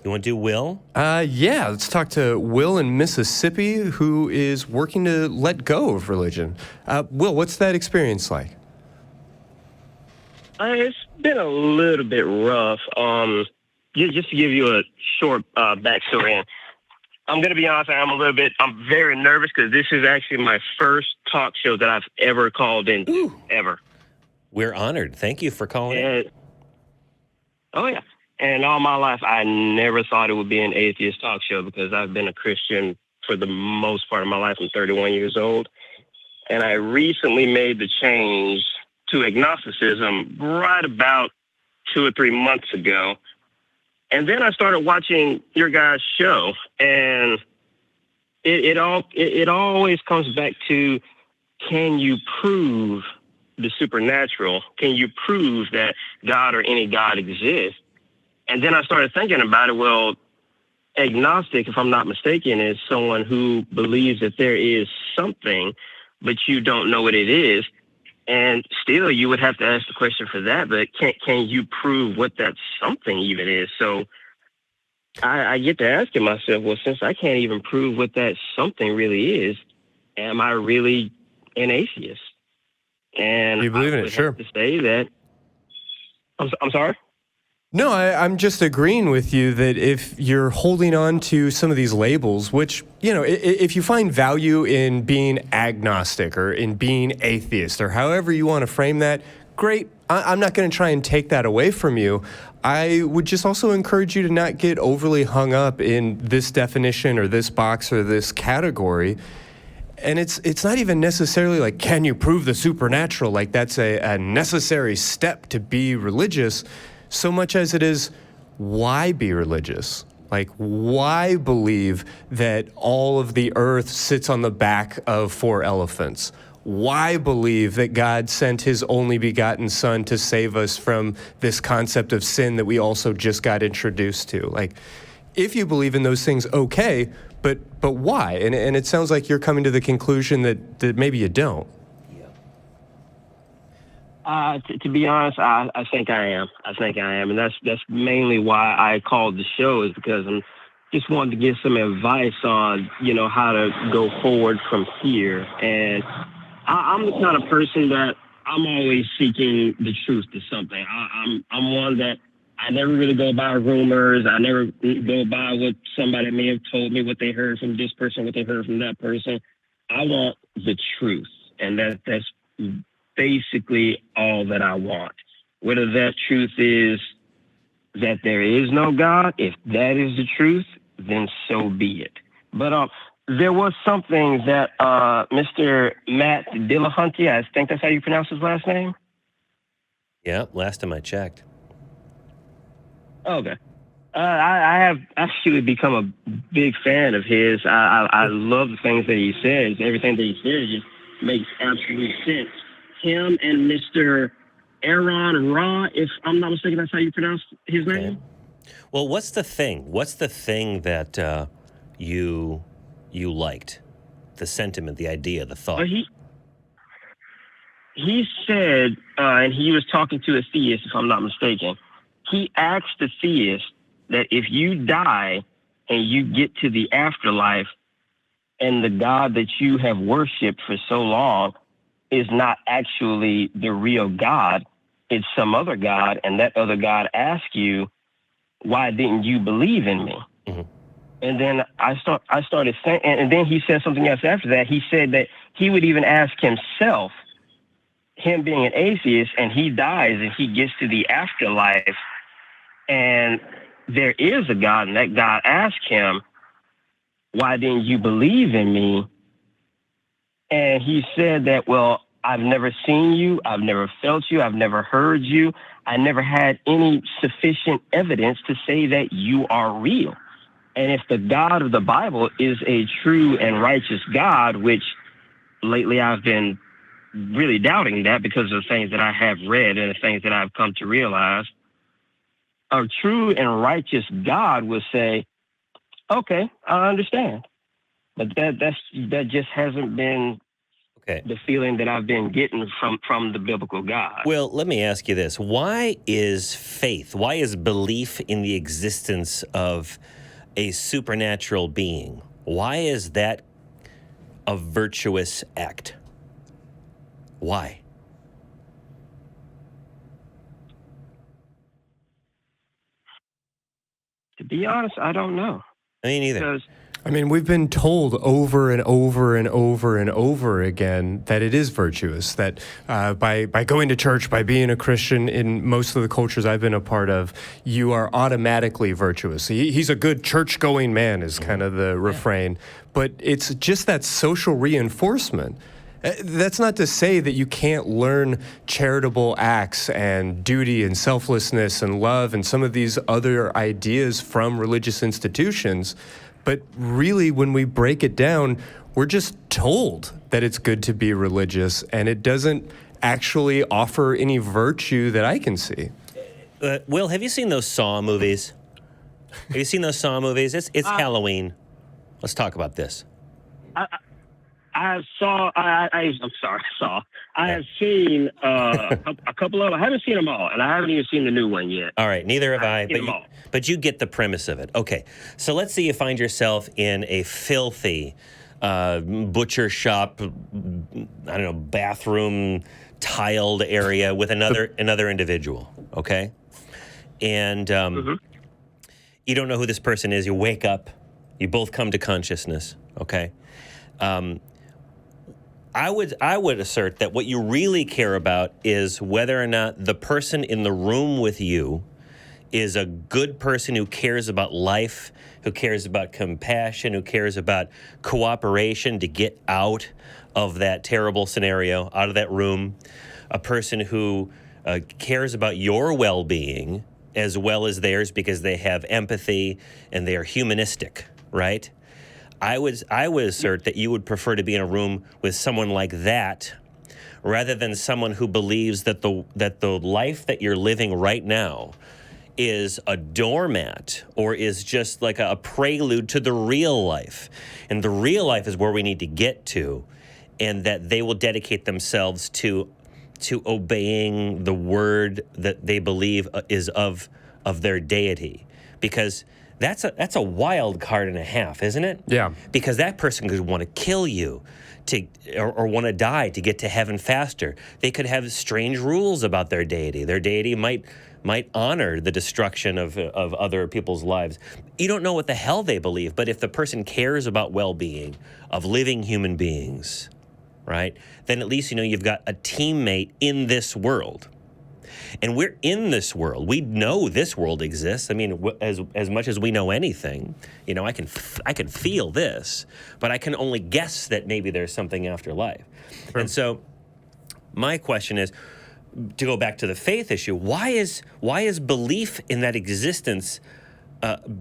You want to do Will? Yeah, let's talk to Will in Mississippi, who is working to let go of religion. Will, what's that experience like? It's been a little bit rough. Just to give you a short backstory, and I'm going to be honest, I'm very nervous because this is actually my first talk show that I've ever called into, ever. We're honored. Thank you for calling in. Oh, yeah. And all my life, I never thought it would be an atheist talk show because I've been a Christian for the most part of my life. I'm 31 years old. And I recently made the change to agnosticism right about 2 or 3 months ago. And then I started watching your guys' show. And it always comes back to, can you prove the supernatural? Can you prove that God or any God exists? And then I started thinking about it. Well, agnostic, if I'm not mistaken, is someone who believes that there is something, but you don't know what it is. And still, you would have to ask the question for that. But can you prove what that something even is? So I get to asking myself, well, since I can't even prove what that something really is, am I really an atheist? And You believe in I it, would sure. have to say that. I'm sorry? No, I'm just agreeing with you that if you're holding on to some of these labels, which, if you find value in being agnostic or in being atheist or however you want to frame that, great. I'm not going to try and take that away from you. I would just also encourage you to not get overly hung up in this definition or this box or this category. And it's not even necessarily like, can you prove the supernatural? Like that's a necessary step to be religious. So much as it is, why be religious? Like, why believe that all of the earth sits on the back of 4 elephants? Why believe that God sent his only begotten son to save us from this concept of sin that we also just got introduced to? Like, if you believe in those things, okay, but why? And it sounds like you're coming to the conclusion that maybe you don't. To be honest, I think I am. And that's mainly why I called the show, is because I'm just wanting to get some advice on, how to go forward from here. And I'm the kind of person that I'm always seeking the truth to something. I'm one that I never really go by rumors. I never go by what somebody may have told me, what they heard from this person, what they heard from that person. I want the truth. And that's basically all that I want. Whether that truth is that there is no God, if that is the truth, then so be it. But there was something that Mr. Matt Dillahunty, I think that's how you pronounce his last name? Yeah, last time I checked. Okay. I have actually become a big fan of his. I love the things that he says. Everything that he says just makes absolute sense. Him and Mr. Aaron Ra, if I'm not mistaken, that's how you pronounce his name? Well, what's the thing? What's the thing that you liked? The sentiment, the idea, the thought? He said, and he was talking to a theist, if I'm not mistaken. He asked the theist that if you die and you get to the afterlife and the God that you have worshipped for so long is not actually the real God, it's some other God, and that other God asks you, why didn't you believe in me? Mm-hmm. And then I started saying, and then he said something else after that. He said that he would even ask himself, him being an atheist, and he dies and he gets to the afterlife, and there is a God, and that God asked him, why didn't you believe in me? And he said that, well, I've never seen you, I've never felt you, I've never heard you, I never had any sufficient evidence to say that you are real. And if the God of the Bible is a true and righteous God, which lately I've been really doubting that because of the things that I have read and the things that I've come to realize, a true and righteous God would say, okay, I understand. But that just hasn't been the feeling that I've been getting from the biblical God. Well, let me ask you this. Why is faith, why is belief in the existence of a supernatural being, why is that a virtuous act? Why? To be honest, I don't know. Me neither. Because I mean, we've been told over and over and over and over again that it is virtuous, that by going to church, by being a Christian in most of the cultures I've been a part of, you are automatically virtuous. He's a good church-going man is kind of the refrain. But it's just that social reinforcement. That's not to say that you can't learn charitable acts and duty and selflessness and love and some of these other ideas from religious institutions. But really, when we break it down, we're just told that it's good to be religious, and it doesn't actually offer any virtue that I can see. Will, have you seen those Saw movies? Have you seen those Saw movies? It's Halloween. Let's talk about this. I have seen a couple of them. I haven't seen them all, and I haven't even seen the new one yet. All right, neither have I. But you get the premise of it. Okay, so let's say you find yourself in a filthy butcher shop, I don't know, bathroom tiled area with another individual. Okay, and you don't know who this person is. You wake up, you both come to consciousness. Okay. I would assert that what you really care about is whether or not the person in the room with you is a good person who cares about life, who cares about compassion, who cares about cooperation to get out of that terrible scenario, out of that room, a person who cares about your well-being as well as theirs because they have empathy and they are humanistic, right? I would assert that you would prefer to be in a room with someone like that rather than someone who believes that the life that you're living right now is a doormat or is just like a prelude to the real life. And the real life is where we need to get to, and that they will dedicate themselves to obeying the word that they believe is of their deity. Because that's a wild card and a half, isn't it? Yeah. Because that person could want to kill you or want to die to get to heaven faster. They could have strange rules about their deity. Their deity might honor the destruction of other people's lives. You don't know what the hell they believe, but if the person cares about well-being of living human beings, right, then at least you know you've got a teammate in this world. And we're in this world. We know this world exists. I mean, as much as we know anything, you know, I can feel this, but I can only guess that maybe there's something after life. Sure. And so my question is, to go back to the faith issue, why is belief in that existence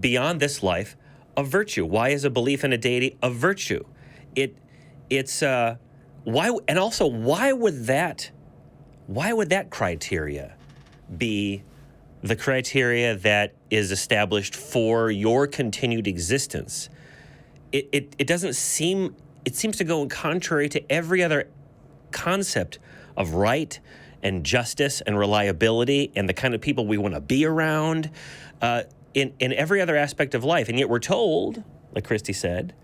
beyond this life a virtue? Why is a belief in a deity a virtue? It's why, and also why would that criteria be the criteria that is established for your continued existence? It doesn't seem, it seems to go contrary to every other concept of right and justice and reliability and the kind of people we want to be around in every other aspect of life. And yet we're told, like Christy said,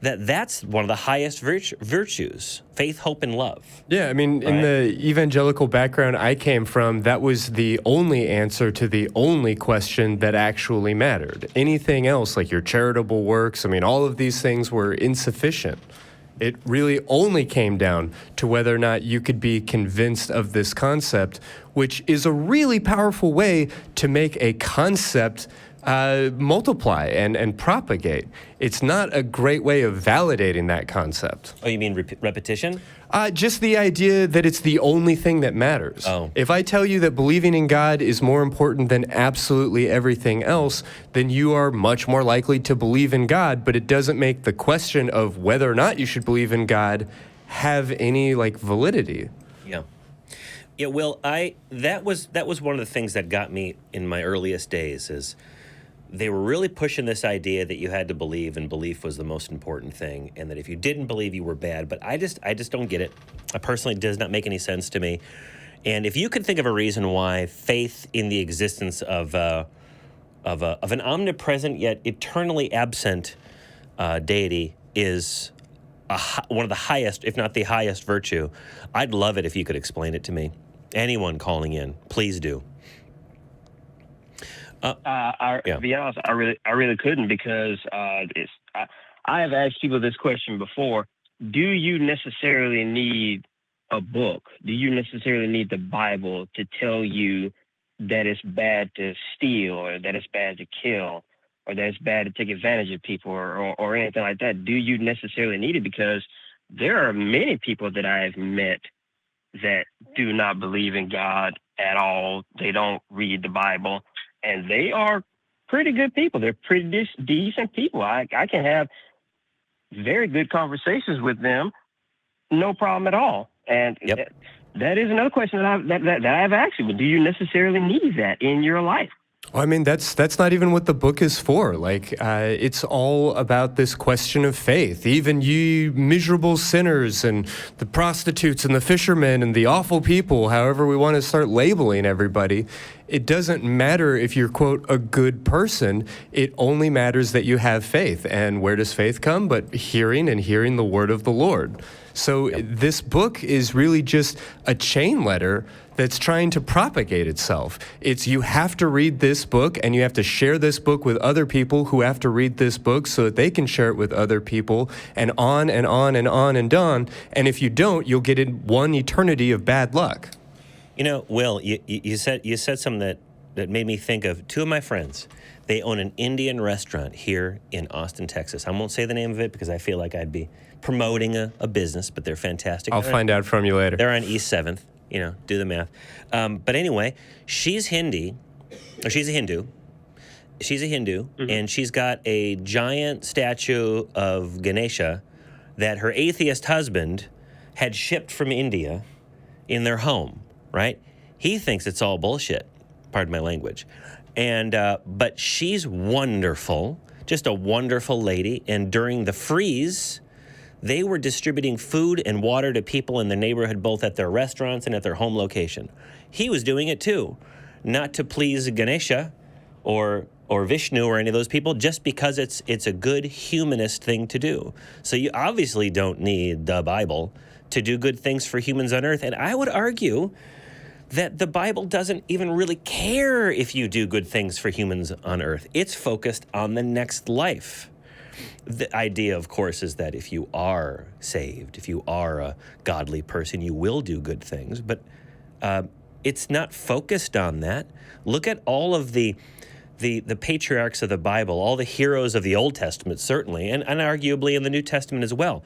that's one of the highest virtues, faith, hope, and love. Yeah, I mean, right? In the evangelical background I came from, that was the only answer to the only question that actually mattered. Anything else, like your charitable works, I mean, all of these things were insufficient. It really only came down to whether or not you could be convinced of this concept, which is a really powerful way to make a concept multiply and propagate. It's not a great way of validating that concept. Oh, you mean repetition? Just the idea that it's the only thing that matters. Oh. If I tell you that believing in God is more important than absolutely everything else, then you are much more likely to believe in God, but it doesn't make the question of whether or not you should believe in God have any validity. Yeah. Yeah, well, that was one of the things that got me in my earliest days is they were really pushing this idea that you had to believe, and belief was the most important thing, and that if you didn't believe, you were bad. But I just don't get it. Personally, it does not make any sense to me. And if you could think of a reason why faith in the existence of an omnipresent yet eternally absent deity is one of the highest, if not the highest virtue, I'd love it if you could explain it to me. Anyone calling in, please do. To be honest, I really couldn't, because I have asked people this question before. Do you necessarily need a book? Do you necessarily need the Bible to tell you that it's bad to steal, or that it's bad to kill, or that it's bad to take advantage of people, or anything like that? Do you necessarily need it? Because there are many people that I have met that do not believe in God at all. They don't read the Bible, and they are pretty good people. They're pretty decent people. I can have very good conversations with them, no problem at all. And that is another question that I've asked you. Do you necessarily need that in your life? Well, I mean, that's not even what the book is for. Like, it's all about this question of faith. Even you miserable sinners and the prostitutes and the fishermen and the awful people, however we want to start labeling everybody, it doesn't matter if you're, quote, a good person. It only matters that you have faith. And where does faith come? But hearing the word of the Lord. So this book is really just a chain letter that's trying to propagate itself. It's you have to read this book, and you have to share this book with other people who have to read this book so that they can share it with other people, and on and on and on and on. And if you don't, you'll get in one eternity of bad luck. You know, Will, you said something that made me think of two of my friends. They own an Indian restaurant here in Austin, Texas. I won't say the name of it because I feel like I'd be promoting a business, but they're fantastic. I'll find out from you later. They're on East 7th. You know, do the math. But anyway, she's a Hindu. She's a Hindu, mm-hmm. and she's got a giant statue of Ganesha that her atheist husband had shipped from India in their home, right? He thinks it's all bullshit, pardon my language. And but she's wonderful, just a wonderful lady. And during the freeze, they were distributing food and water to people in the neighborhood, both at their restaurants and at their home location. He was doing it too, not to please Ganesha or Vishnu or any of those people, just because it's a good humanist thing to do. So you obviously don't need the Bible to do good things for humans on earth. And I would argue that the Bible doesn't even really care if you do good things for humans on earth. It's focused on the next life. The idea, of course, is that if you are saved, if you are a godly person, you will do good things. But it's not focused on that. Look at all of the patriarchs of the Bible, all the heroes of the Old Testament, certainly, and arguably in the New Testament as well.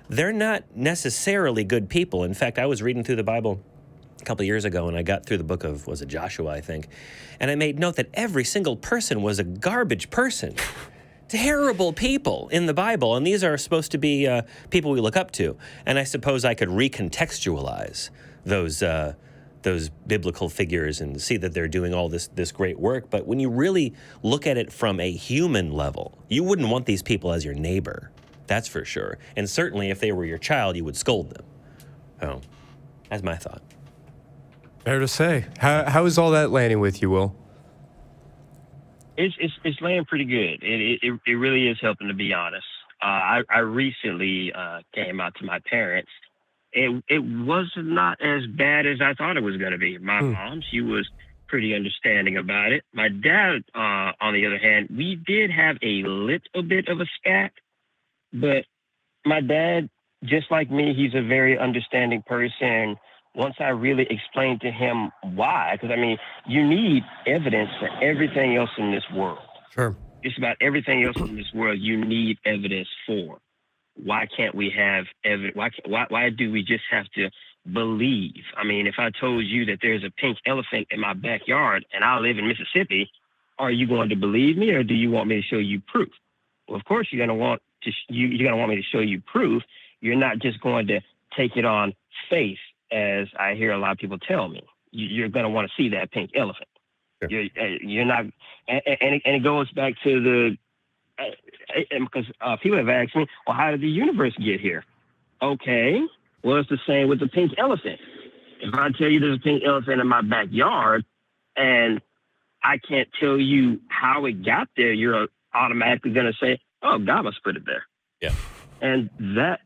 They're not necessarily good people. In fact, I was reading through the Bible a couple of years ago, and I got through the book of, was it Joshua, I think, and I made note that every single person was a garbage person. Terrible people in the Bible, and these are supposed to be people we look up to. And I suppose I could recontextualize those biblical figures and see that they're doing all this great work. But when you really look at it from a human level, you wouldn't want these people as your neighbor. That's for sure. And certainly if they were your child, you would scold them. Oh, that's my thought. Fair to say. How is all that landing with you, Will? It's laying pretty good. It really is helping, to be honest. I recently came out to my parents. It was not as bad as I thought it was going to be. My mom, she was pretty understanding about it. My dad, on the other hand, we did have a little bit of a spat, but my dad, just like me, he's a very understanding person. Once I really explained to him why, because, I mean, you need evidence for everything else in this world. Sure. Just about everything else in this world, you need evidence for. Why can't we have evidence? Why do we just have to believe? I mean, if I told you that there's a pink elephant in my backyard and I live in Mississippi, are you going to believe me, or do you want me to show you proof? Well, of course, you're going to want me to show you proof. You're not just going to take it on faith, as I hear a lot of people tell me. You're going to want to see that pink elephant. Sure. You're not, and it goes back to the, because people have asked me, well, how did the universe get here? Okay, well, it's the same with the pink elephant. If I tell you there's a pink elephant in my backyard and I can't tell you how it got there, you're automatically going to say, oh, God must put it there. Yeah. And that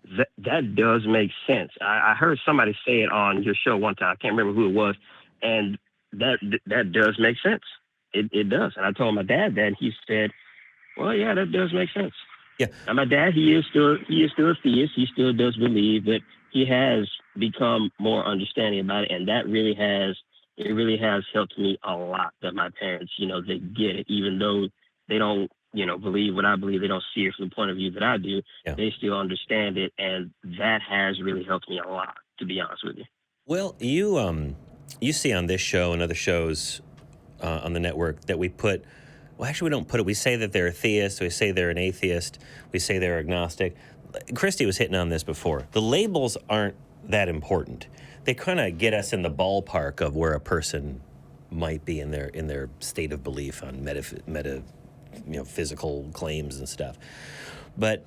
does make sense. I heard somebody say it on your show one time. I can't remember who it was. And that does make sense. It does. And I told my dad that, and he said, well, yeah, that does make sense. Yeah. And my dad, he is still a theist. He still does believe, but he has become more understanding about it. And that really has helped me a lot, that my parents, they get it, even though they don't, believe what I believe. They don't see it from the point of view that I do. Yeah. They still understand it. And that has really helped me a lot, to be honest with you. Well, you see on this show and other shows on the network that we put, well, actually, we don't put it. We say that they're a theist. We say they're an atheist. We say they're agnostic. Christy was hitting on this before. The labels aren't that important. They kind of get us in the ballpark of where a person might be in their state of belief on physical claims and stuff. But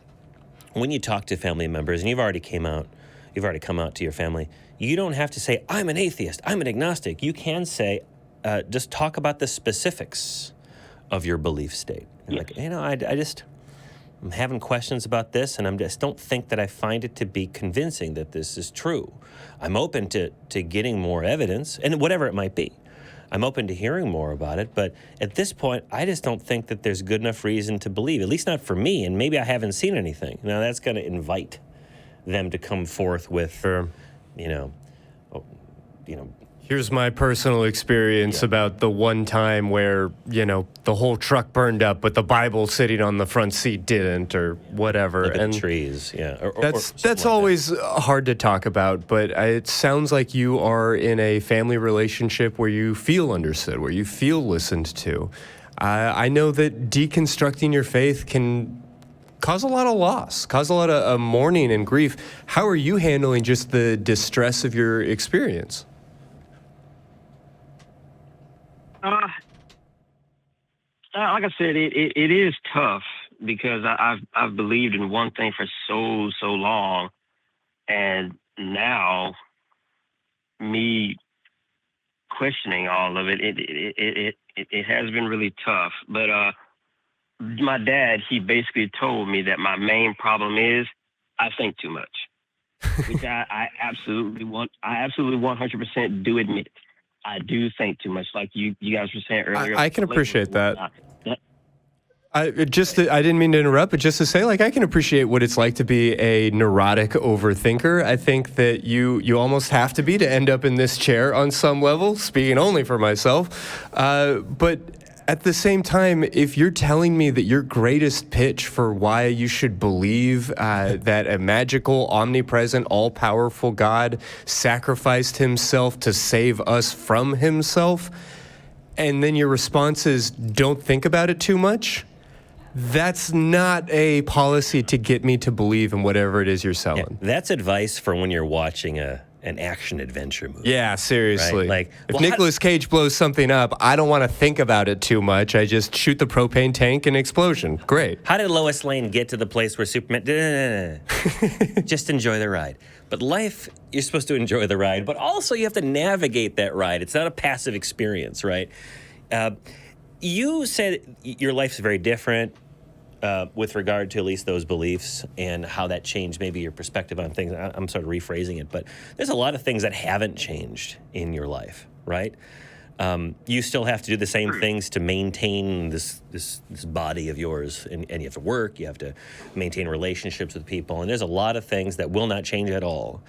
when you talk to family members, and you've already come out to your family, you don't have to say, I'm an atheist, I'm an agnostic. You can say, just talk about the specifics of your belief state. Yes. Like, I'm having questions about this, and I just don't think that I find it to be convincing that this is true. I'm open to getting more evidence, and whatever it might be. I'm open to hearing more about it, but at this point, I just don't think that there's good enough reason to believe, at least not for me, and maybe I haven't seen anything. Now, that's going to invite them to come forth with, Sure. Here's my personal experience about the one time where, the whole truck burned up, but the Bible sitting on the front seat didn't, or whatever. Look at and the trees, yeah. That's always hard to talk about, but it sounds like you are in a family relationship where you feel understood, where you feel listened to. I know that deconstructing your faith can cause a lot of loss, cause a lot of mourning and grief. How are you handling just the distress of your experience? Like I said, it is tough because I've believed in one thing for so long, and now me questioning all of it has been really tough. But my dad, he basically told me that my main problem is I think too much, which I absolutely 100% do admit. I do think too much, like you guys were saying earlier. I can appreciate that. I didn't mean to interrupt, but just to say, I can appreciate what it's like to be a neurotic overthinker. I think that you almost have to be to end up in this chair on some level, speaking only for myself. But at the same time, if you're telling me that your greatest pitch for why you should believe that a magical, omnipresent, all-powerful God sacrificed himself to save us from himself, and then your response is, don't think about it too much, that's not a policy to get me to believe in whatever it is you're selling. Yeah, that's advice for when you're watching an action adventure movie. Yeah, seriously. Right? If Nicolas Cage blows something up, I don't want to think about it too much. I just shoot the propane tank and explosion. Great. How did Lois Lane get to the place where Superman... Just enjoy the ride. But life, you're supposed to enjoy the ride, but also you have to navigate that ride. It's not a passive experience, right? You said your life's very different with regard to at least those beliefs and how that changed maybe your perspective on things. I'm sort of rephrasing it, but there's a lot of things that haven't changed in your life, right? You still have to do the same things to maintain this body of yours, and you have to work, you have to maintain relationships with people, and there's a lot of things that will not change at all.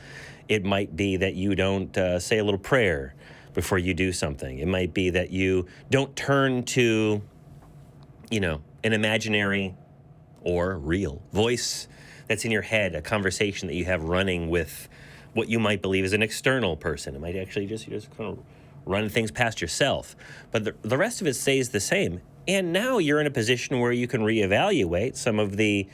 It might be that you don't say a little prayer before you do something. It might be that you don't turn to, an imaginary or real voice that's in your head, a conversation that you have running with what you might believe is an external person. It might actually you just kind of run things past yourself. But the rest of it stays the same. And now you're in a position where you can reevaluate some of the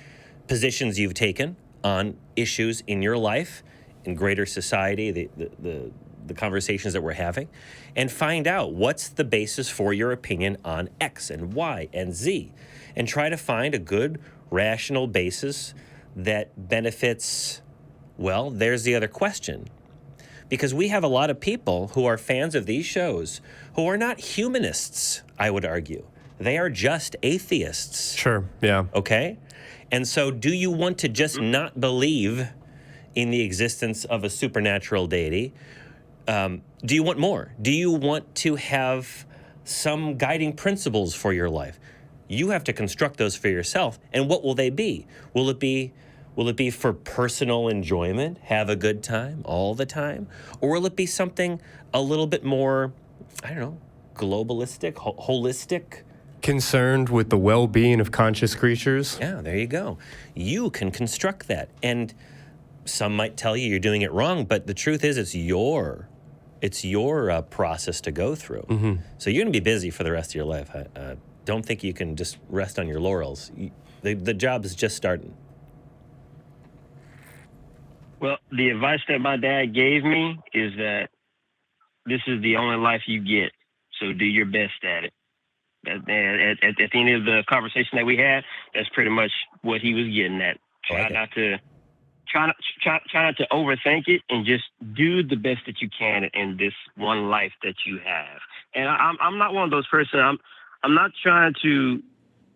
positions you've taken on issues in your life, in greater society, the the conversations that we're having and find out what's the basis for your opinion on X and Y and Z, and try to find a good, rational basis that benefits, well, there's the other question. Because we have a lot of people who are fans of these shows who are not humanists, I would argue. They are just atheists. Sure, yeah. Okay? And so do you want to just not believe in the existence of a supernatural deity? Do you want more? Do you want to have some guiding principles for your life? You have to construct those for yourself. And what will they be? Will it be for personal enjoyment, have a good time all the time? Or will it be something a little bit more, I don't know, globalistic, holistic? Concerned with the well-being of conscious creatures? Yeah, there you go. You can construct that. And some might tell you you're doing it wrong, but the truth is it's your process to go through. Mm-hmm. So you're going to be busy for the rest of your life. Don't think you can just rest on your laurels. The job is just starting. Well, the advice that my dad gave me is that this is the only life you get, so do your best at it. At the end of the conversation that we had, that's pretty much what he was getting at. Try not to overthink it, and just do the best that you can in this one life that you have. And I'm not one of those persons. I'm not trying to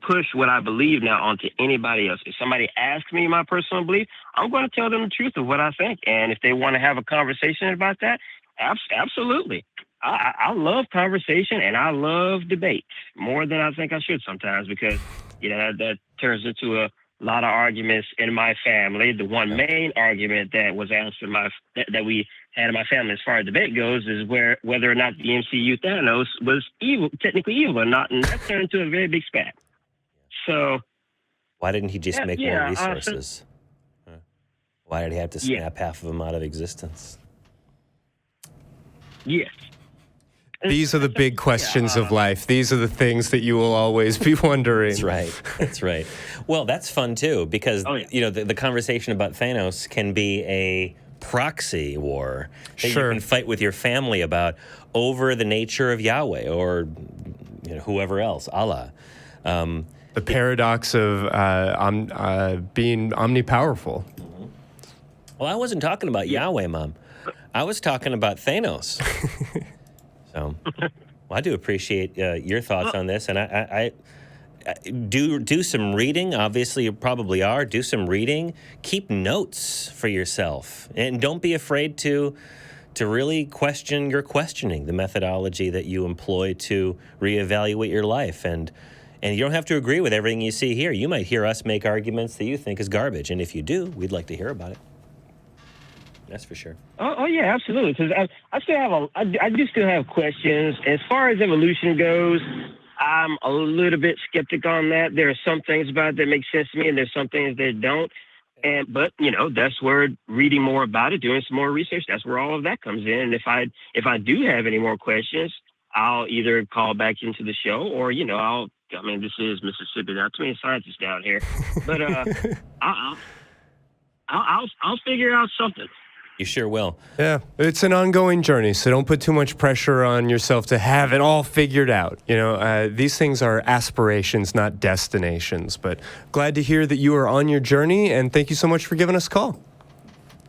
push what I believe now onto anybody else. If somebody asks me my personal belief, I'm going to tell them the truth of what I think. And if they want to have a conversation about that, absolutely. I love conversation and I love debate more than I think I should sometimes, because, that turns into a lot of arguments in my family. The one main argument that was asked that we had in my family as far as debate goes is whether or not the MCU Thanos was evil, technically evil or not. And that turned into a very big spat. So why didn't he just make more resources? Why did he have to snap half of them out of existence? Yes. These are the big questions of life. These are the things that you will always be wondering. That's right. That's right. Well, that's fun too, because the conversation about Thanos can be a proxy war that you can fight with your family about over the nature of Yahweh or whoever else, Allah. The paradox of being omnipowerful. Well, I wasn't talking about Yahweh, Mom. I was talking about Thanos. So, I do appreciate your thoughts on this, and I do some reading. Obviously, you probably are. Do some reading. Keep notes for yourself, and don't be afraid to really question your questioning, the methodology that you employ to reevaluate your life. And you don't have to agree with everything you see here. You might hear us make arguments that you think is garbage, and if you do, we'd like to hear about it. That's for sure. Oh yeah, absolutely. Because I do still have questions. As far as evolution goes, I'm a little bit skeptic on that. There are some things about it that make sense to me, and there's some things that don't. But that's where reading more about it, doing some more research, that's where all of that comes in. And if I do have any more questions, I'll either call back into the show, or this is Mississippi. Not too many scientists down here, but I'll figure out something. You sure will. Yeah, it's an ongoing journey, so don't put too much pressure on yourself to have it all figured out. These things are aspirations, not destinations. But glad to hear that you are on your journey, and thank you so much for giving us a call.